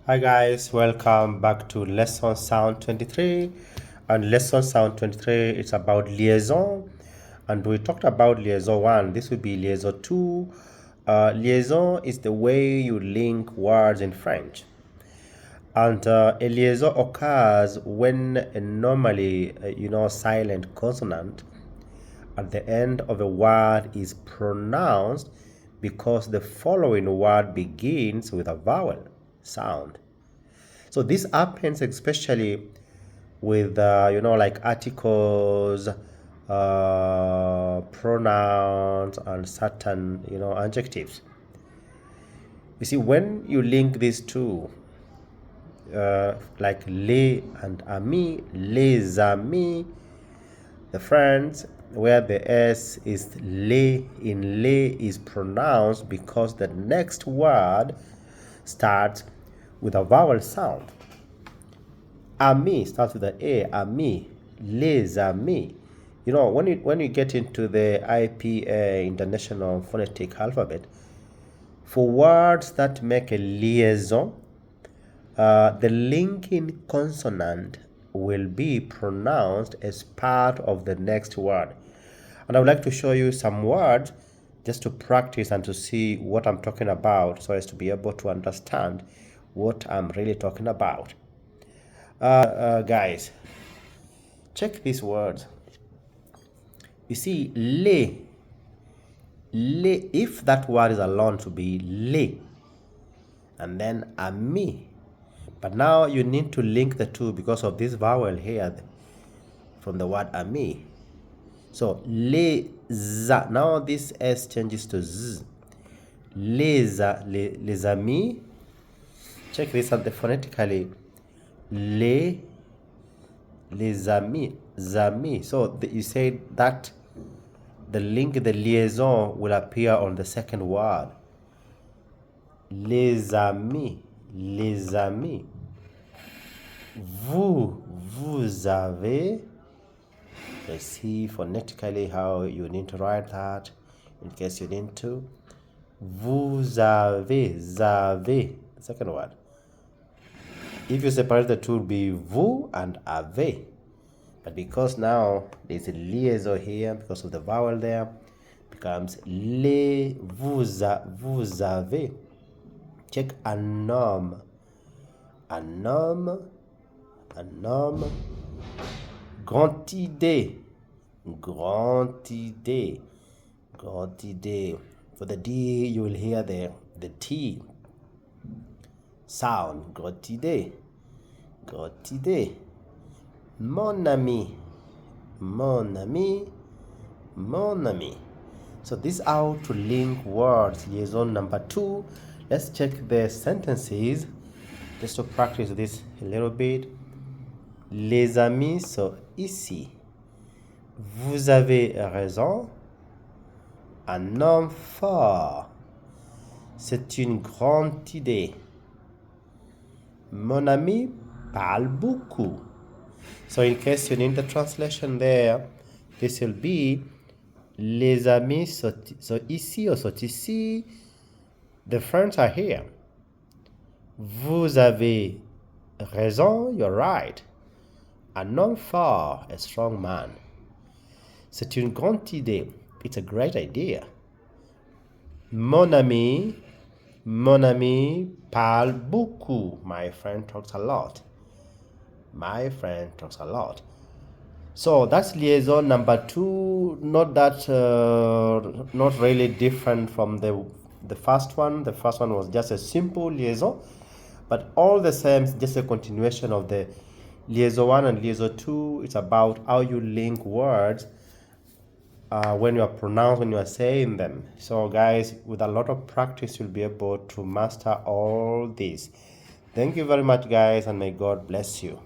Hi guys, welcome back to lesson sound 23. And lesson sound 23 it's about liaison, and we talked about liaison 1. This will be liaison 2. Liaison is the way you link words in French, and a liaison occurs when a normally silent consonant at the end of a word is pronounced because the following word begins with a vowel sound. So this happens especially with like articles, pronouns, and certain adjectives. You see, when you link these two, like les and amis, les amis, the friends, where the s is les in les is pronounced because the next word starts with a vowel sound. Ami starts with the A, ami, les amis. When you get into the IPA, International Phonetic Alphabet, for words that make a liaison, the linking consonant will be pronounced as part of the next word. And I would like to show you some words just to practice and to see what I'm talking about, so as to be able to understand what I'm really talking about. Guys, check these words. You see, if that word is alone to be le, and then ami. But now you need to link the two because of this vowel here from the word ami. So les now this s changes to z. Les amis. Check this out phonetically. Les amis. So you say that the liaison will appear on the second word. Les amis. Vous avez. Let's see phonetically how you need to write that in case you need to. Vous avez, the second word. If you separate the two, it will be vous and avez. But because now there's a liaison here, because of the vowel there, becomes vous avez. Check un homme. Grande idée. For the D, you will hear the T sound. Grande idée. Mon ami. So this is how to link words. Liaison number 2. Let's check the sentences just to practice this a little bit. Les amis sont ici. Vous avez raison. Un homme fort. C'est une grande idée. Mon ami parle beaucoup. So in case you need the translation there, this will be les amis sont ici or sont ici. The friends are here. Vous avez raison, you're right. Un homme fort, a strong man. C'est une grande idée. It's a great idea. Mon ami parle beaucoup. My friend talks a lot. So that's liaison number 2. Not really different from the first one. The first one was just a simple liaison, but all the same, just a continuation of the liaison 1 and liaison 2. It's about how you link words when you are saying them. So guys, with a lot of practice, you'll be able to master all this. Thank you very much, guys, and may God bless you.